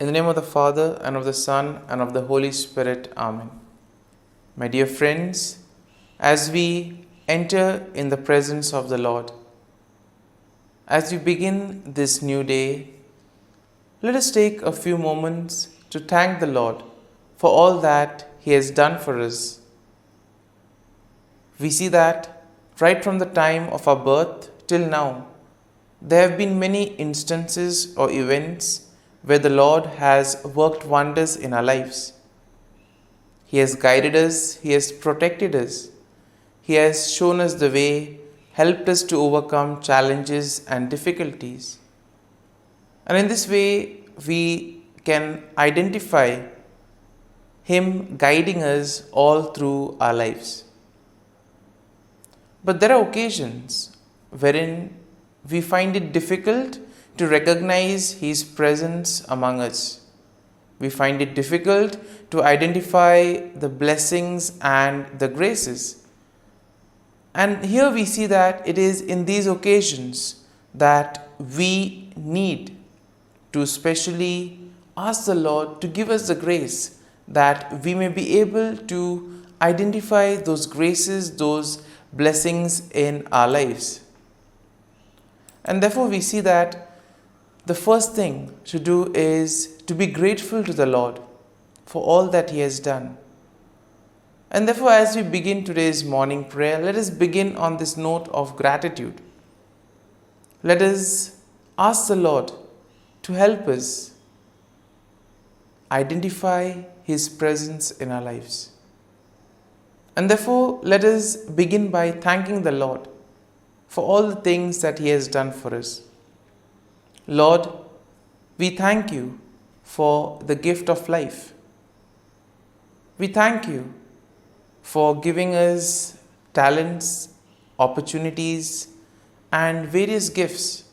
In the name of the Father, and of the Son, and of the Holy Spirit. Amen. My dear friends, as we enter in the presence of the Lord, as we begin this new day, let us take a few moments to thank the Lord for all that He has done for us. We see that right from the time of our birth till now, there have been many instances or events where the Lord has worked wonders in our lives. He has guided us, He has protected us, He has shown us the way, helped us to overcome challenges and difficulties. And in this way, we can identify Him guiding us all through our lives. But there are occasions wherein we find it difficult to recognize His presence among us. We find it difficult to identify the blessings and the graces. And here we see that it is in these occasions that we need to specially ask the Lord to give us the grace that we may be able to identify those graces, those blessings in our lives. And therefore we see that the first thing to do is to be grateful to the Lord for all that He has done. And therefore, as we begin today's morning prayer, let us begin on this note of gratitude. Let us ask the Lord to help us identify His presence in our lives. And therefore, let us begin by thanking the Lord for all the things that He has done for us. Lord, we thank You for the gift of life. We thank You for giving us talents, opportunities, and various gifts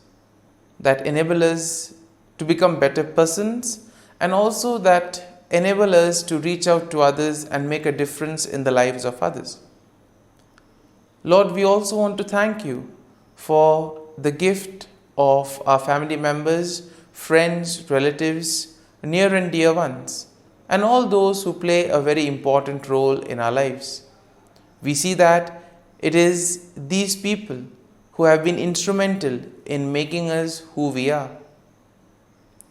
that enable us to become better persons and also that enable us to reach out to others and make a difference in the lives of others. Lord, we also want to thank You for the gift of our family members, friends, relatives, near and dear ones, and all those who play a very important role in our lives. We see that it is these people who have been instrumental in making us who we are.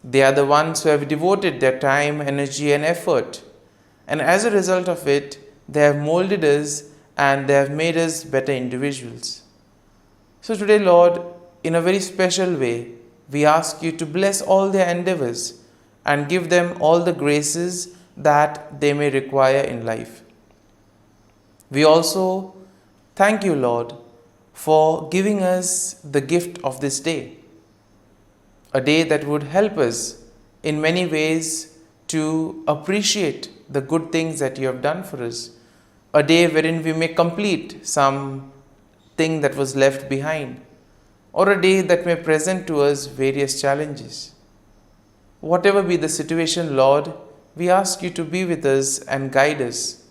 They are the ones who have devoted their time, energy, and effort, and as a result of it, they have molded us and they have made us better individuals. So today, Lord, in a very special way, we ask You to bless all their endeavors and give them all the graces that they may require in life. We also thank You, Lord, for giving us the gift of this day, a day that would help us in many ways to appreciate the good things that You have done for us, a day wherein we may complete some thing that was left behind, or a day that may present to us various challenges. Whatever be the situation, Lord, we ask You to be with us and guide us.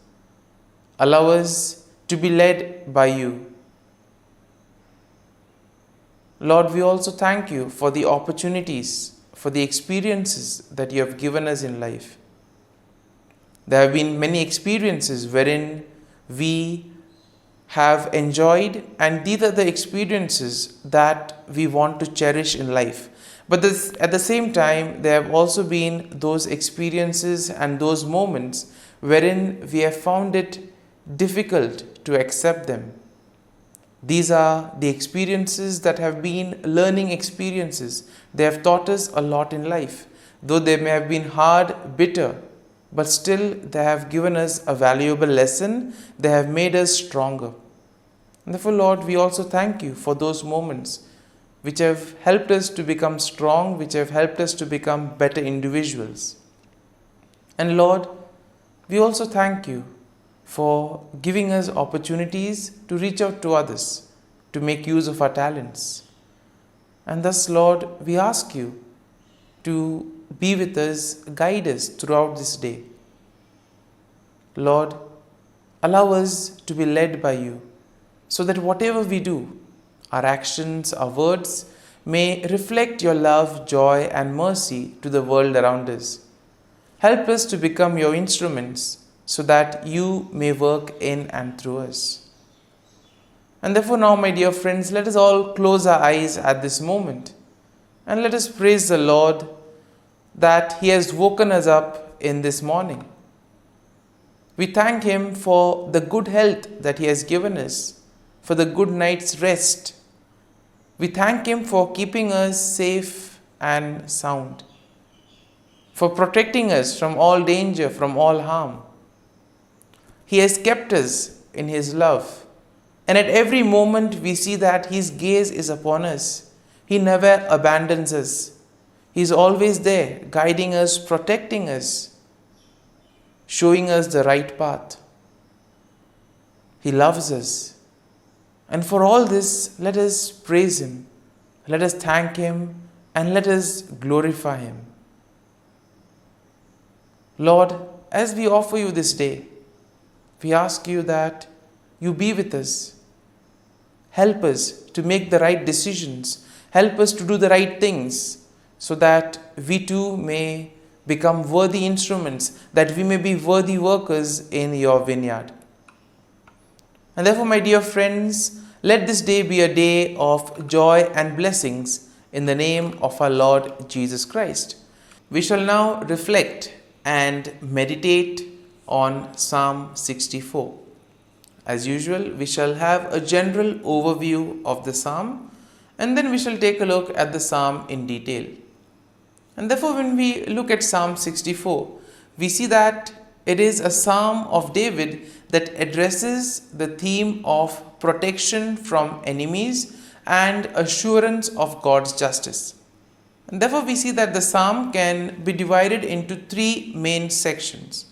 Allow us to be led by You. Lord, we also thank You for the opportunities, for the experiences that You have given us in life. There have been many experiences wherein we have enjoyed, and these are the experiences that we want to cherish in life. But at the same time, there have also been those experiences and those moments wherein we have found it difficult to accept them. These are the experiences that have been learning experiences. They have taught us a lot in life. Though they may have been hard, bitter, but still they have given us a valuable lesson. They have made us stronger. And therefore, Lord, we also thank You for those moments which have helped us to become strong, which have helped us to become better individuals. And Lord, we also thank You for giving us opportunities to reach out to others, to make use of our talents. And thus, Lord, we ask You to be with us, guide us throughout this day. Lord, allow us to be led by You, so that whatever we do, our actions, our words, may reflect your love, joy, and mercy to the world around us. Help us to become your instruments so that you may work in and through us. And therefore, now, my dear friends, let us all close our eyes at this moment and let us praise the Lord that He has woken us up in this morning. We thank Him for the good health that He has given us, for the good night's rest. We thank Him for keeping us safe and sound, for protecting us from all danger, from all harm. He has kept us in His love, and at every moment we see that His gaze is upon us. He never abandons us. He is always there, guiding us, protecting us, showing us the right path. He loves us. And for all this, let us praise Him, let us thank Him, and let us glorify Him. Lord, as we offer You this day, we ask You that You be with us. Help us to make the right decisions. Help us to do the right things so that we too may become worthy instruments, that we may be worthy workers in Your vineyard. And therefore, my dear friends, let this day be a day of joy and blessings in the name of our Lord Jesus Christ. We shall now reflect and meditate on Psalm 64. As usual, we shall have a general overview of the psalm, and then we shall take a look at the psalm in detail. And therefore, when we look at Psalm 64, we see that it is a psalm of David that addresses the theme of protection from enemies and assurance of God's justice. And therefore, we see that the psalm can be divided into three main sections.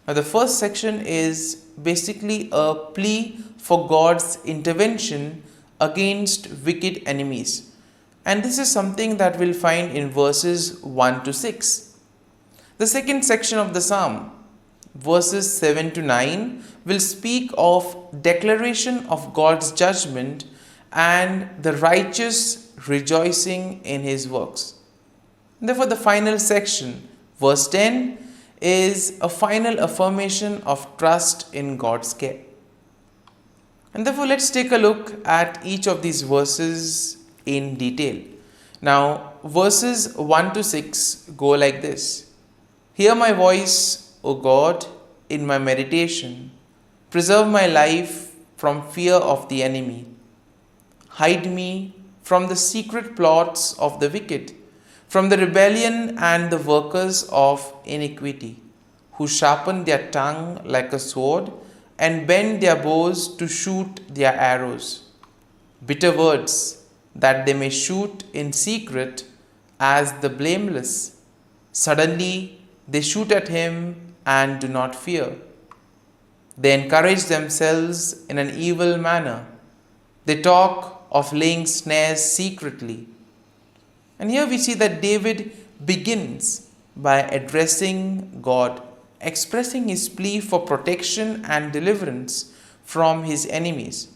Now, the first section is basically a plea for God's intervention against wicked enemies. And this is something that we'll find in verses 1 to 6. The second section of the psalm, verses 7 to 9, will speak of declaration of God's judgment and the righteous rejoicing in His works. Therefore, the final section, verse 10, is a final affirmation of trust in God's care. And therefore, let's take a look at each of these verses in detail. Now, verses 1 to 6 go like this. Hear my voice, O God, in my meditation. Preserve my life from fear of the enemy. Hide me from the secret plots of the wicked, from the rebellion and the workers of iniquity, who sharpen their tongue like a sword and bend their bows to shoot their arrows. Bitter words, that they may shoot in secret as the blameless. Suddenly they shoot at him and do not fear. They encourage themselves in an evil manner. They talk of laying snares secretly. And here we see that David begins by addressing God, expressing his plea for protection and deliverance from his enemies.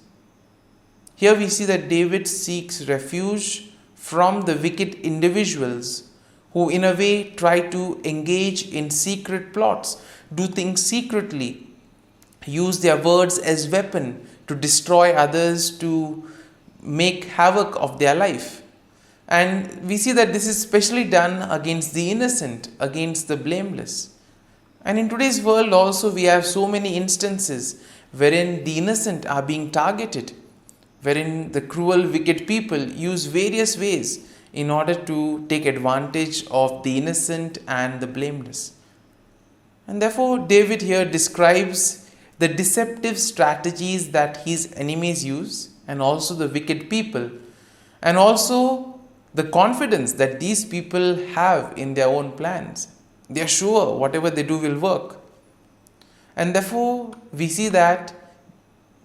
Here we see that David seeks refuge from the wicked individuals who in a way try to engage in secret plots, do things secretly, use their words as weapon to destroy others, to make havoc of their life. And we see that this is especially done against the innocent, against the blameless. And in today's world also we have so many instances wherein the innocent are being targeted, wherein the cruel, wicked people use various ways in order to take advantage of the innocent and the blameless. And therefore, David here describes the deceptive strategies that his enemies use, and also the wicked people, and also the confidence that these people have in their own plans. They are sure whatever they do will work. And therefore, we see that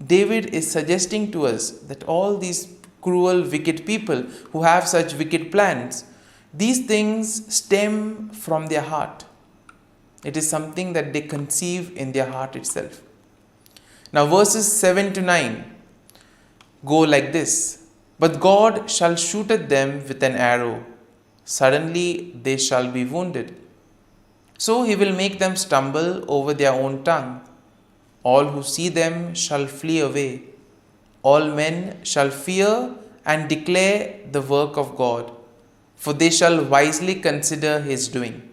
David is suggesting to us that all these cruel, wicked people who have such wicked plans, these things stem from their heart. It is something that they conceive in their heart itself. Now, verses 7 to 9 go like this. But God shall shoot at them with an arrow. Suddenly they shall be wounded. So he will make them stumble over their own tongue. All who see them shall flee away. All men shall fear and declare the work of God, for they shall wisely consider his doing.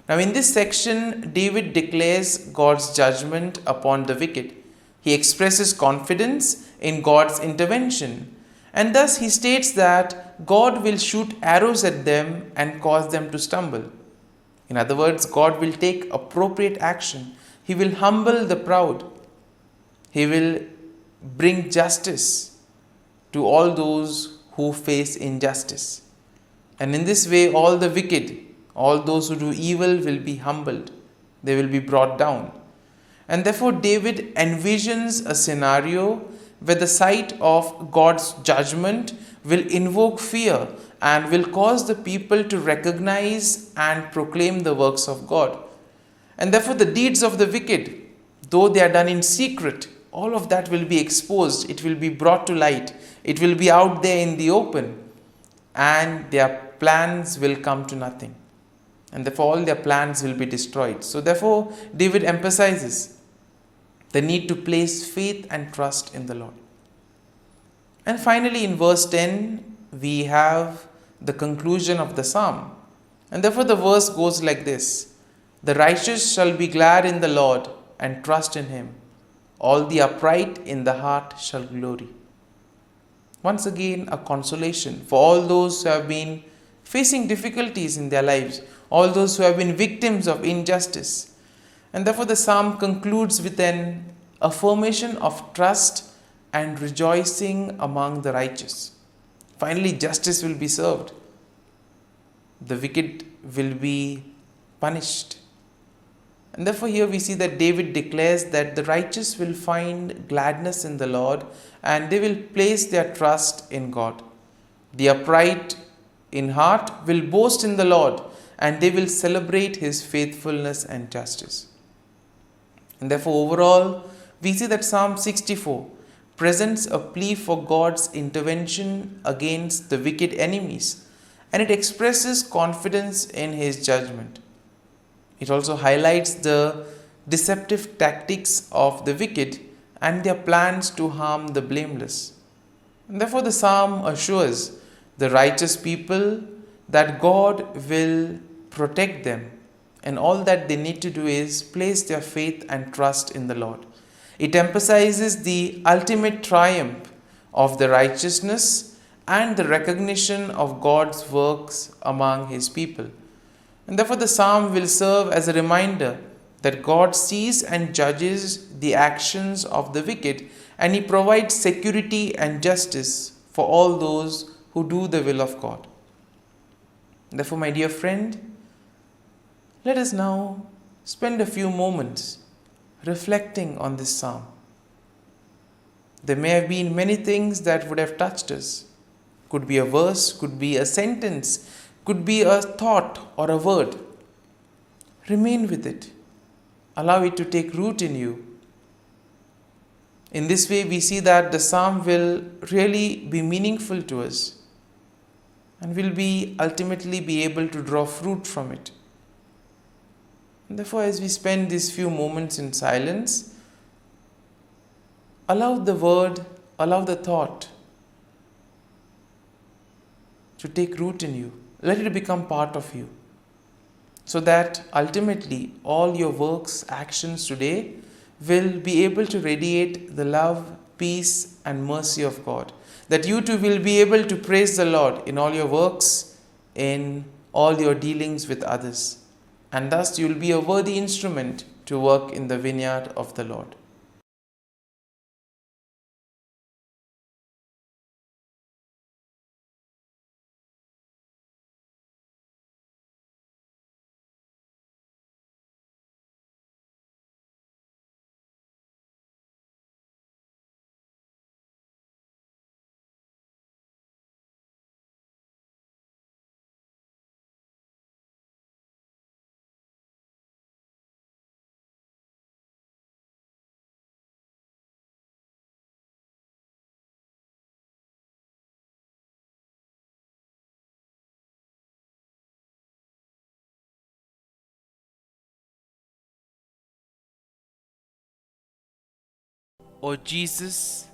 Now, in this section, David declares God's judgment upon the wicked. He expresses confidence in God's intervention, and thus he states that God will shoot arrows at them and cause them to stumble. In other words, God will take appropriate action. He will humble the proud. He will bring justice to all those who face injustice. And in this way, all the wicked, all those who do evil will be humbled. They will be brought down. And therefore, David envisions a scenario where the sight of God's judgment will invoke fear and will cause the people to recognize and proclaim the works of God. And therefore, the deeds of the wicked, though they are done in secret, all of that will be exposed. It will be brought to light. It will be out there in the open. And their plans will come to nothing. And therefore, all their plans will be destroyed. So therefore, David emphasizes the need to place faith and trust in the Lord. And finally, in verse 10, we have the conclusion of the psalm. And therefore, the verse goes like this: The righteous shall be glad in the Lord and trust in him. All the upright in the heart shall glory. Once again, a consolation for all those who have been facing difficulties in their lives, all those who have been victims of injustice. And therefore, the psalm concludes with an affirmation of trust and rejoicing among the righteous. Finally, justice will be served. The wicked will be punished. And therefore, here we see that David declares that the righteous will find gladness in the Lord and they will place their trust in God. The upright in heart will boast in the Lord and they will celebrate his faithfulness and justice. And therefore, overall, we see that Psalm 64 presents a plea for God's intervention against the wicked enemies, and it expresses confidence in his judgment. It also highlights the deceptive tactics of the wicked and their plans to harm the blameless. And therefore, the psalm assures the righteous people that God will protect them, and all that they need to do is place their faith and trust in the Lord. It emphasizes the ultimate triumph of the righteousness and the recognition of God's works among his people. And therefore, the psalm will serve as a reminder that God sees and judges the actions of the wicked, and he provides security and justice for all those who do the will of God. Therefore, my dear friend, let us now spend a few moments reflecting on this psalm. There may have been many things that would have touched us. Could be a verse, could be a sentence, could be a thought or a word. Remain with it. Allow it to take root in you. In this way, we see that the psalm will really be meaningful to us and will be ultimately be able to draw fruit from it. And therefore, as we spend these few moments in silence, allow the word, allow the thought to take root in you. Let it become part of you, so that ultimately all your works, actions today will be able to radiate the love, peace and mercy of God. That you too will be able to praise the Lord in all your works, in all your dealings with others. And thus you will be a worthy instrument to work in the vineyard of the Lord. O Jesus,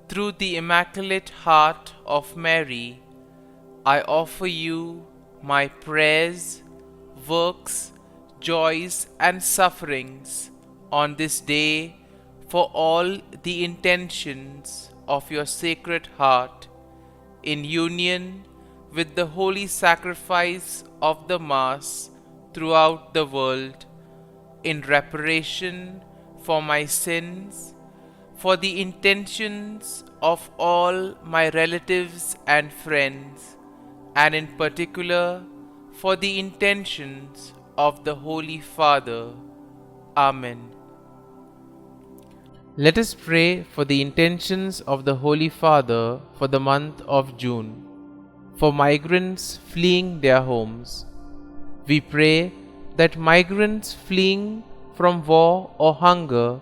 through the Immaculate Heart of Mary, I offer you my prayers, works, joys, and sufferings on this day for all the intentions of your Sacred Heart, in union with the holy sacrifice of the Mass throughout the world, in reparation for my sins, for the intentions of all my relatives and friends, and in particular for the intentions of the Holy Father. Amen. Let us pray for the intentions of the Holy Father for the month of June, for migrants fleeing their homes. We pray that migrants fleeing from war or hunger,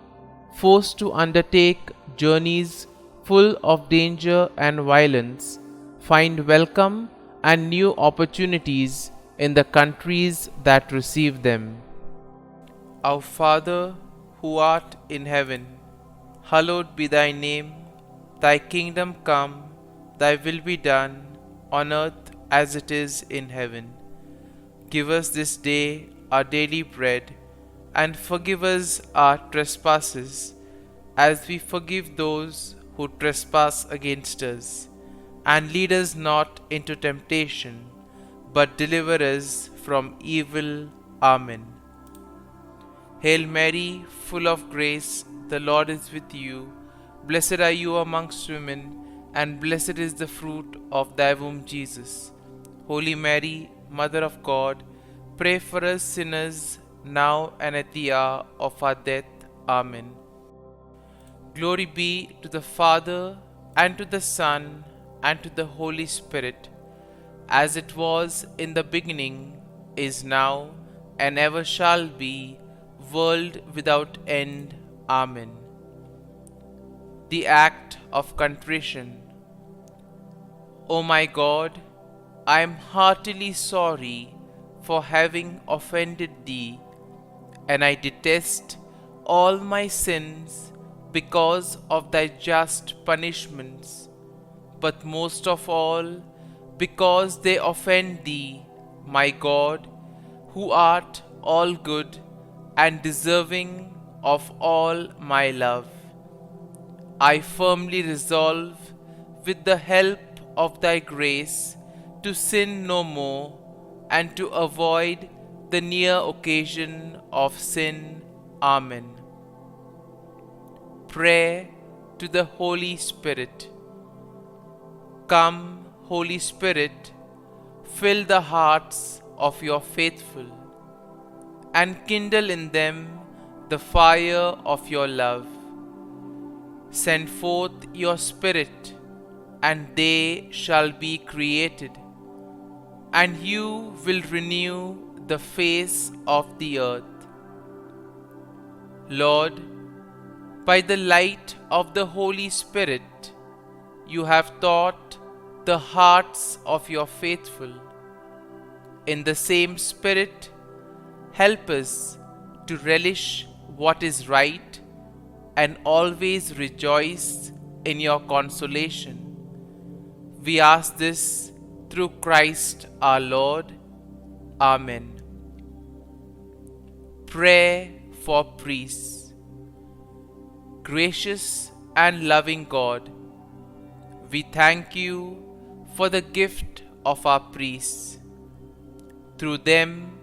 forced to undertake journeys full of danger and violence, find welcome and new opportunities in the countries that receive them. Our Father, who art in heaven, hallowed be thy name. Thy kingdom come, thy will be done, on earth as it is in heaven. Give us this day our daily bread, and forgive us our trespasses, as we forgive those who trespass against us. And lead us not into temptation, but deliver us from evil. Amen. Hail Mary, full of grace, the Lord is with you. Blessed are you amongst women, and blessed is the fruit of thy womb, Jesus. Holy Mary, Mother of God, pray for us sinners, now and at the hour of our death. Amen. Glory be to the Father, and to the Son, and to the Holy Spirit, as it was in the beginning, is now, and ever shall be, world without end. Amen. The Act of Contrition. O my God, I am heartily sorry for having offended Thee, and I detest all my sins because of Thy just punishments, but most of all because they offend Thee, my God, who art all good and deserving of all my love. I firmly resolve, with the help of Thy grace, to sin no more, and to avoid the near occasion of sin. Amen. Prayer to the Holy Spirit. Come, Holy Spirit, fill the hearts of your faithful, and kindle in them the fire of your love. Send forth your Spirit, and they shall be created, and you will renew the face of the earth. Lord, by the light of the Holy Spirit, you have taught the hearts of your faithful. In the same Spirit, help us to relish what is right and always rejoice in your consolation. We ask this through Christ our Lord. Amen. Prayer for priests. Gracious and loving God, we thank you for the gift of our priests. Through them,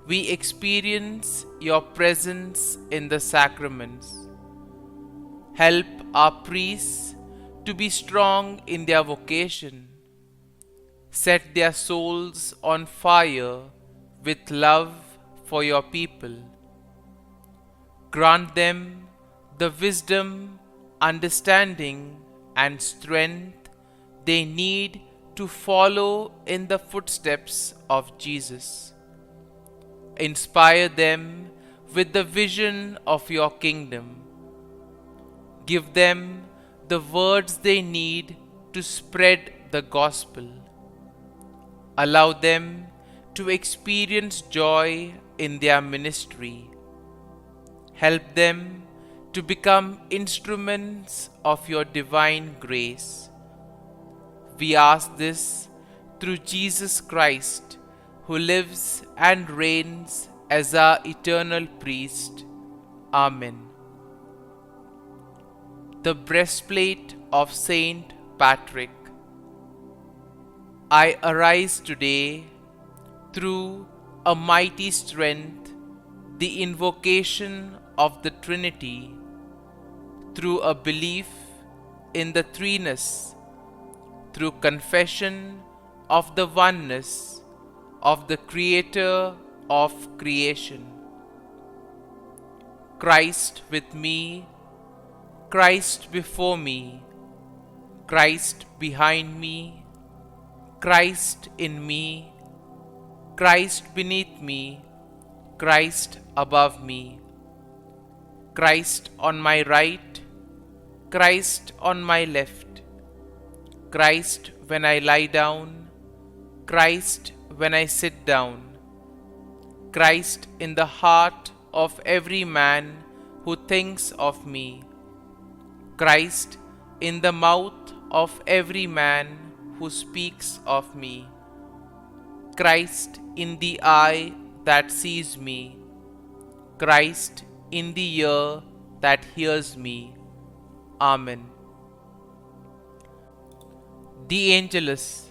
we experience your presence in the sacraments. Help our priests to be strong in their vocation. Set their souls on fire with love for your people. Grant them the wisdom, understanding, and strength they need to follow in the footsteps of Jesus. Inspire them with the vision of your kingdom. Give them the words they need to spread the gospel. Allow them to experience joy in their ministry. Help them to become instruments of your divine grace. We ask this through Jesus Christ, who lives and reigns as our eternal priest. Amen. The breastplate of Saint Patrick. I arise today through a mighty strength, the invocation of the Trinity, through a belief in the threeness, through confession of the oneness of the Creator of creation. Christ with me, Christ before me, Christ behind me, Christ in me, Christ beneath me, Christ above me, Christ on my right, Christ on my left, Christ when I lie down, Christ when I sit down, Christ in the heart of every man who thinks of me, Christ in the mouth of every man who speaks of me, Christ in the eye that sees me, Christ in the ear that hears me. Amen. The Angelus.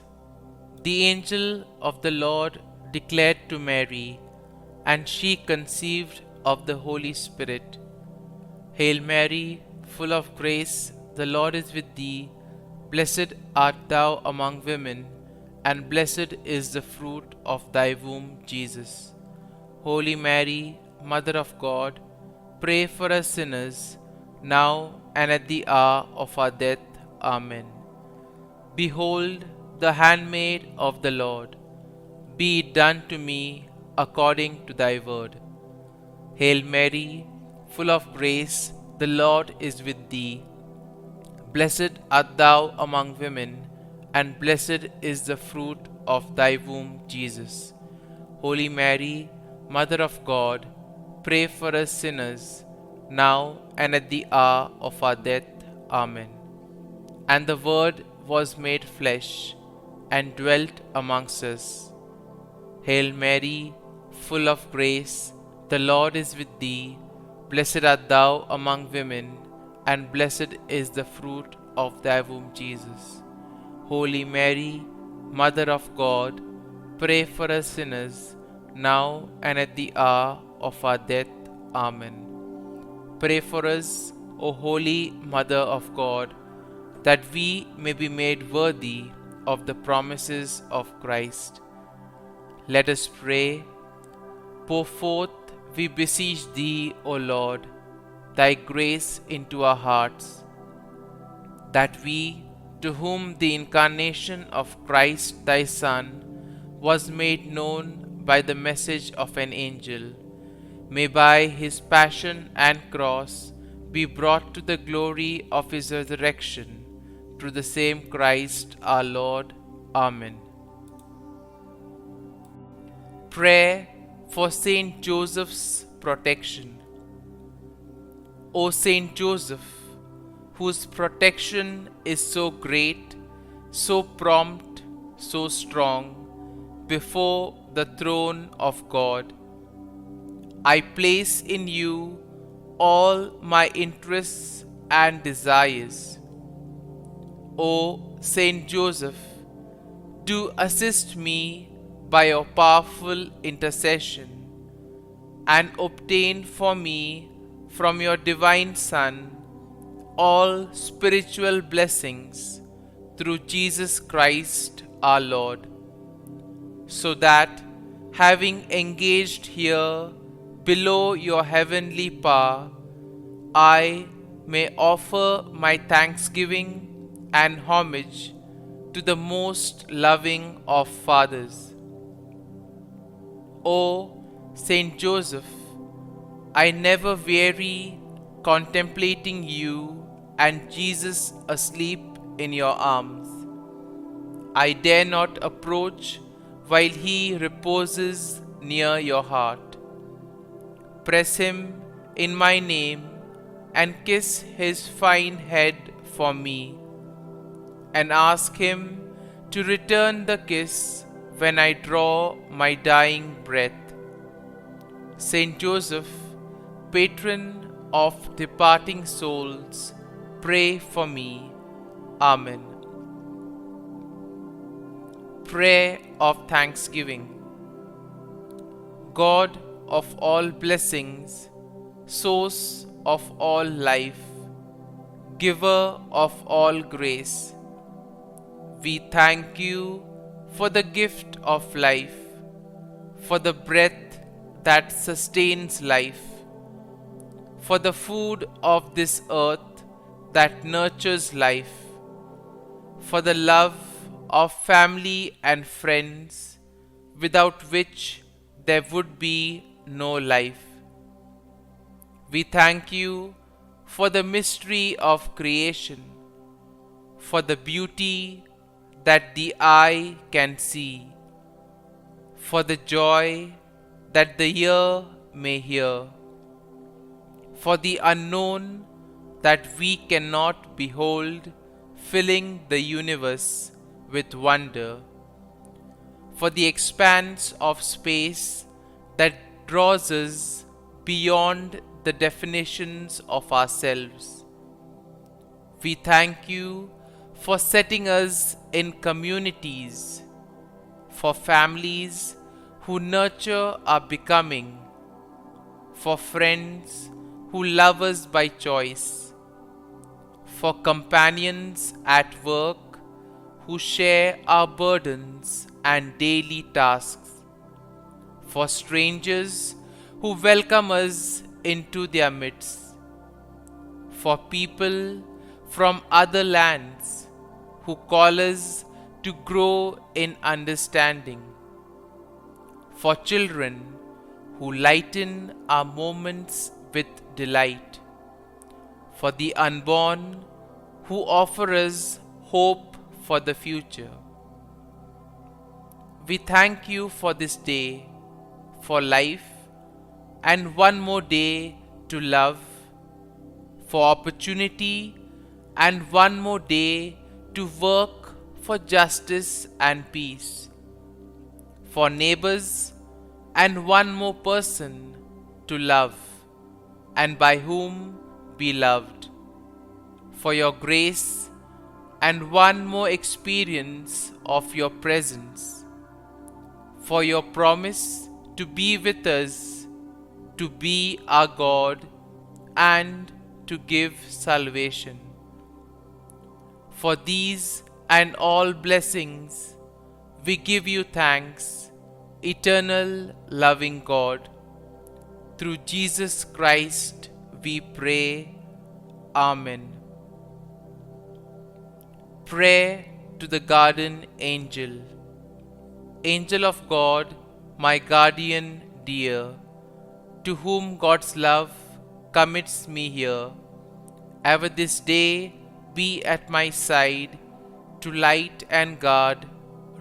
The angel of the Lord declared to Mary, and she conceived of the Holy Spirit. Hail Mary, full of grace, the Lord is with thee. Blessed art thou among women, and blessed is the fruit of thy womb, Jesus. Holy Mary, Mother of God, pray for us sinners, now and at the hour of our death. Amen. Behold, the handmaid of the Lord. Be it done to me according to thy word. Hail Mary, full of grace, the Lord is with thee. Blessed art thou among women, and blessed is the fruit of thy womb, Jesus. Holy Mary, Mother of God, pray for us sinners, now and at the hour of our death. Amen. And the Word was made flesh, and dwelt amongst us. Hail Mary, full of grace, the Lord is with thee. Blessed art thou among women, and blessed is the fruit of thy womb, Jesus. Holy Mary, Mother of God, pray for us sinners, now and at the hour of our death. Amen. Pray for us, O Holy Mother of God, that we may be made worthy of the promises of Christ. Let us pray. Pour forth, we beseech thee, O Lord, thy grace into our hearts, that we, to whom the incarnation of Christ thy Son was made known by the message of an angel, may by his passion and cross be brought to the glory of his resurrection, through the same Christ our Lord. Amen. Prayer for Saint Joseph's protection. O Saint Joseph, whose protection is so great, so prompt, so strong, before the throne of God, I place in you all my interests and desires. O Saint Joseph, do assist me by your powerful intercession, and obtain for me from your divine Son all spiritual blessings through Jesus Christ our Lord, so that, having engaged here below your heavenly power, I may offer my thanksgiving and homage to the most loving of fathers. O Saint Joseph, I never weary contemplating you and Jesus asleep in your arms. I dare not approach while he reposes near your heart. Press him in my name and kiss his fine head for me, and ask him to return the kiss when I draw my dying breath. Saint Joseph, patron of departing souls, pray for me. Amen. Prayer of Thanksgiving. God of all blessings, source of all life, giver of all grace, we thank you for the gift of life, for the breath that sustains life, for the food of this earth that nurtures life, for the love of family and friends, without which there would be no life. We thank you for the mystery of creation, for the beauty that the eye can see, for the joy that the ear may hear, for the unknown that we cannot behold, filling the universe with wonder, for the expanse of space that draws us beyond the definitions of ourselves. We thank you for setting us in communities, for families who nurture our becoming, for friends who love us by choice, for companions at work who share our burdens and daily tasks, for strangers who welcome us into their midst, for people from other lands who call us to grow in understanding, for children who lighten our moments with delight, for the unborn who offer us hope for the future. We thank you for this day, for life, and one more day to love, for opportunity, and one more day to work for justice and peace, for neighbors, and one more person to love, and by whom be loved, for your grace, and one more experience of your presence, for your promise to be with us, to be our God, and to give salvation. For these and all blessings, we give you thanks, eternal loving God. Through Jesus Christ we pray. Amen. Prayer to the Guardian Angel. Angel of God, my guardian dear, to whom God's love commits me here, ever this day be at my side, to light and guard,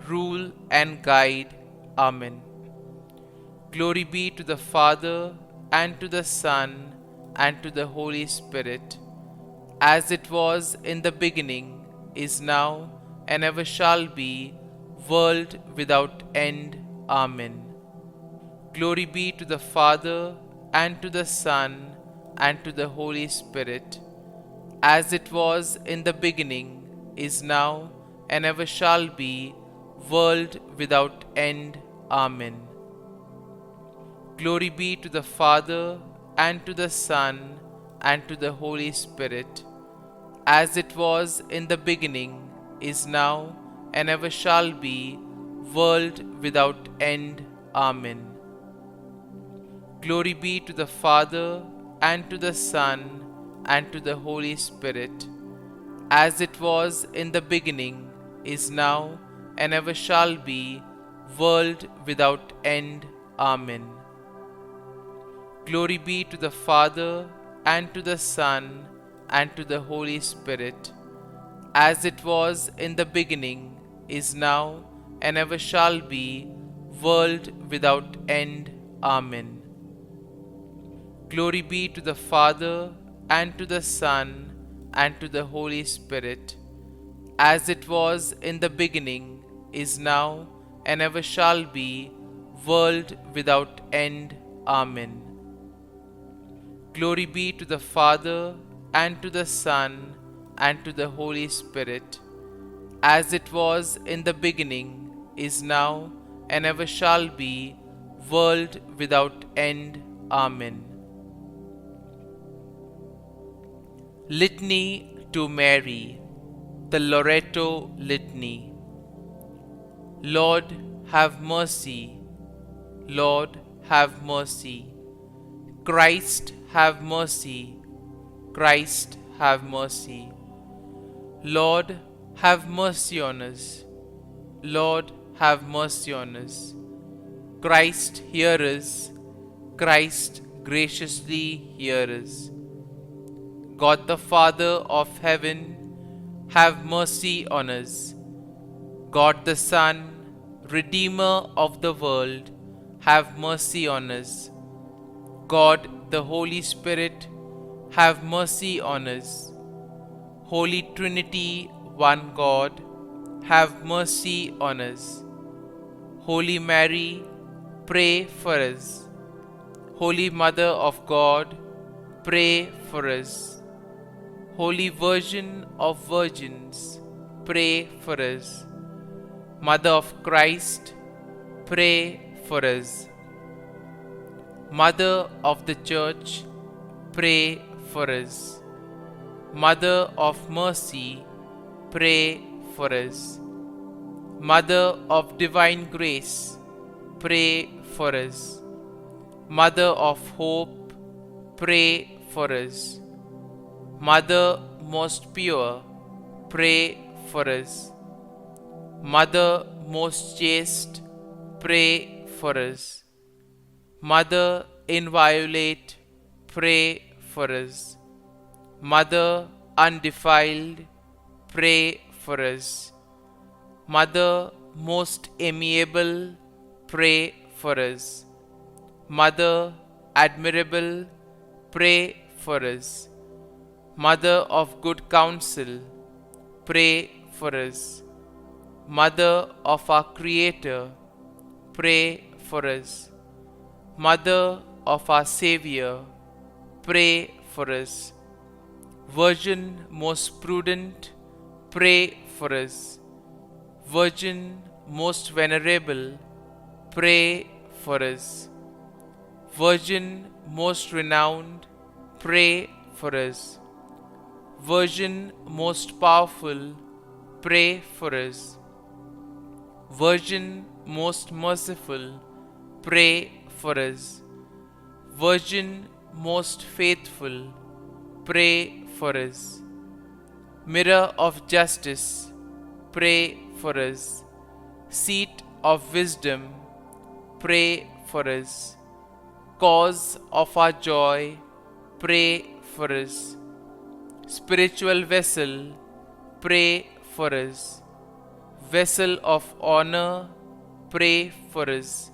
rule and guide. Amen. Glory be to the Father, and to the Son, and to the Holy Spirit, as it was in the beginning, is now, and ever shall be, world without end. Amen. Glory be to the Father, and to the Son, and to the Holy Spirit, as it was in the beginning, is now, and ever shall be, world without end. Amen. Glory be to the Father, and to the Son, and to the Holy Spirit, as it was in the beginning, is now, and ever shall be, world without end. Amen. Glory be to the Father, and to the Son, and to the Holy Spirit, as it was in the beginning, is now, and ever shall be, world without end. Amen. Glory be to the Father, and to the Son, and to the Holy Spirit, as it was in the beginning, is now, and ever shall be, world without end. Amen. Glory be to the Father, and to the Son, and to the Holy Spirit, as it was in the beginning, is now, and ever shall be, world without end. Amen. Glory be to the Father, and to the Son, and to the Holy Spirit, as it was in the beginning, is now, and ever shall be, world without end. Amen. Litany to Mary, the Loreto Litany. Lord, have mercy. Lord, have mercy. Christ, have mercy. Christ, have mercy. Lord, have mercy on us. Lord, have mercy on us. Christ, hear us. Christ, graciously hear us. God the Father of heaven, have mercy on us. God the Son, Redeemer of the world, have mercy on us. God the Holy Spirit, have mercy on us. Holy Trinity, one God, have mercy on us. Holy Mary, pray for us. Holy Mother of God, pray for us. Holy Virgin of Virgins, pray for us. Mother of Christ, pray for us. Mother of the Church, pray for us. Mother of Mercy, pray for us. Mother of Divine Grace, pray for us. Mother of Hope, pray for us. Mother most pure, pray for us. Mother most chaste, pray for us. Mother inviolate, pray for us. Mother undefiled, pray for us. Mother most amiable, pray for us. Mother admirable, pray for us. Mother of good counsel, pray for us. Mother of our Creator, pray for us. Mother of our Savior, pray for us. Virgin most prudent, pray for us. Virgin most venerable, pray for us. Virgin most renowned, pray for us. Virgin most powerful, pray for us. Virgin most merciful, pray for us. Virgin most faithful, pray for us. Mirror of justice, pray for us. Seat of wisdom, pray for us. Cause of our joy, pray for us. Spiritual vessel, pray for us. Vessel of honor, pray for us.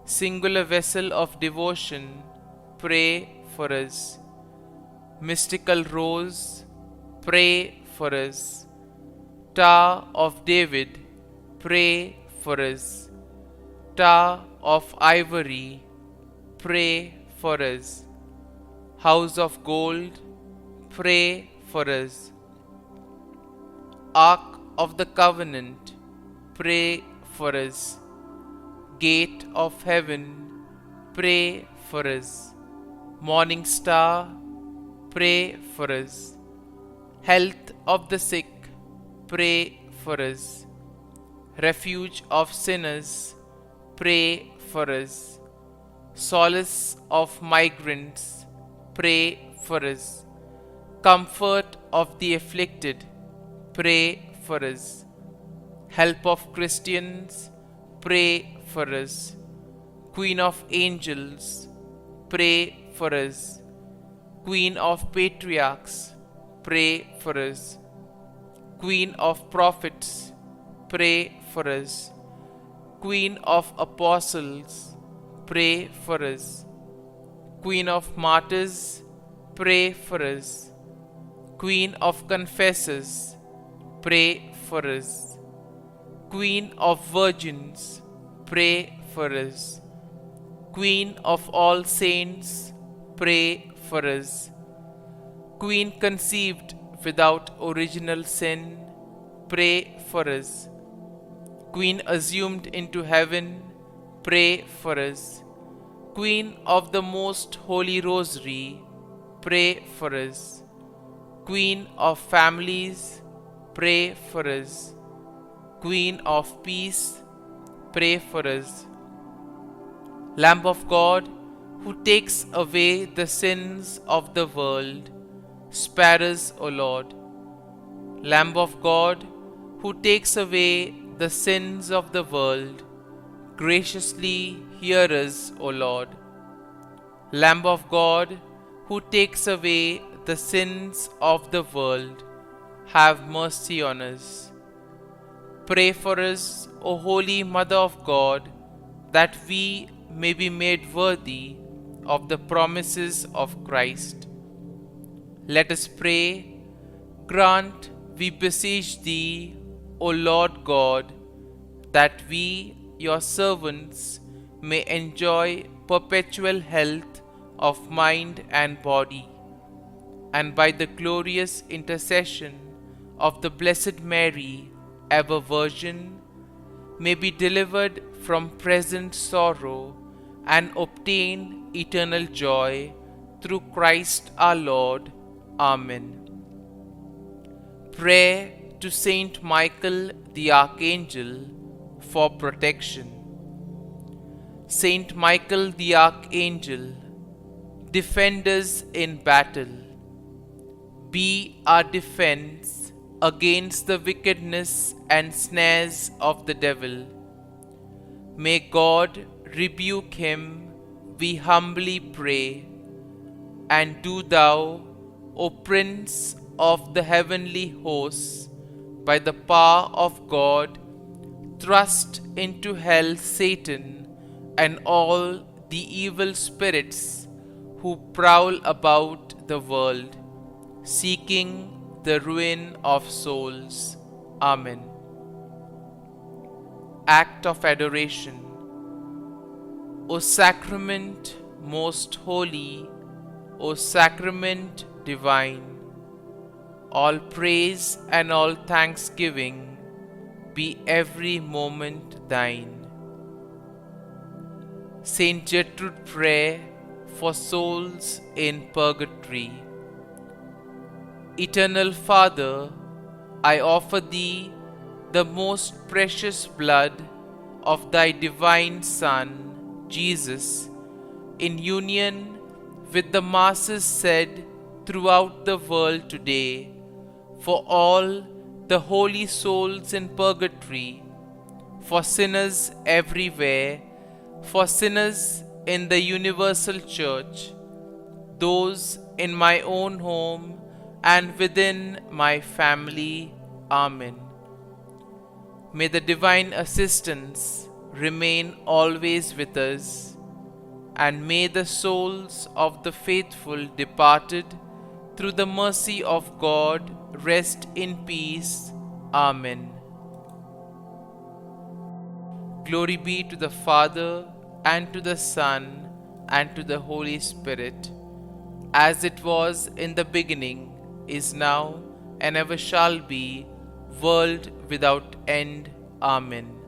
Singular vessel of devotion, pray for us. Mystical rose, pray for us. Tower of David, pray for us. Tower of ivory, pray for us. House of gold, pray for us. Ark of the Covenant, pray for us. Gate of heaven, pray for us. Morning star, pray for us. Health of the sick, pray for us. Refuge of sinners, pray for us. Solace of migrants, pray for us. Comfort of the afflicted, pray for us. Help of Christians, pray for us. Queen of angels, pray for us. Queen of patriarchs, pray for us. Queen of prophets, pray for us. Queen of apostles, pray for us. Queen of martyrs, pray for us. Queen of Confessors, pray for us. Queen of Virgins, pray for us. Queen of all saints, pray for us. Queen conceived without original sin, pray for us. Queen assumed into heaven, pray for us. Queen of the Most Holy Rosary, pray for us. Queen of families, pray for us. Queen of peace, pray for us. Lamb of God, who takes away the sins of the world, spare us, O Lord. Lamb of God, who takes away the sins of the world, graciously hear us, O Lord. Lamb of God, who takes away the sins of the world, have mercy on us. Pray for us, O Holy Mother of God, that we may be made worthy of the promises of Christ. Let us pray. Grant, we beseech Thee, O Lord God, that we, Your servants, may enjoy perpetual health of mind and body, and by the glorious intercession of the Blessed Mary, ever Virgin, may be delivered from present sorrow and obtain eternal joy through Christ our Lord. Amen. Prayer to Saint Michael the Archangel for protection. Saint Michael the Archangel, defend us in battle. Be our defense against the wickedness and snares of the devil. May God rebuke him, we humbly pray. And do Thou, O Prince of the heavenly hosts, by the power of God, thrust into hell Satan and all the evil spirits who prowl about the world, seeking the ruin of souls. Amen. Act of Adoration. O Sacrament most holy, O Sacrament divine, all praise and all thanksgiving be every moment Thine. Saint Gertrude Prayer for souls in purgatory. Eternal Father, I offer Thee the most precious blood of Thy divine Son, Jesus, in union with the masses said throughout the world today, for all the holy souls in purgatory, for sinners everywhere, for sinners in the universal church, those in my own home and within my family. Amen. May the divine assistance remain always with us, and may the souls of the faithful departed through the mercy of God rest in peace. Amen. Glory be to the Father, and to the Son, and to the Holy Spirit, as it was in the beginning, is now, and ever shall be, world without end. Amen.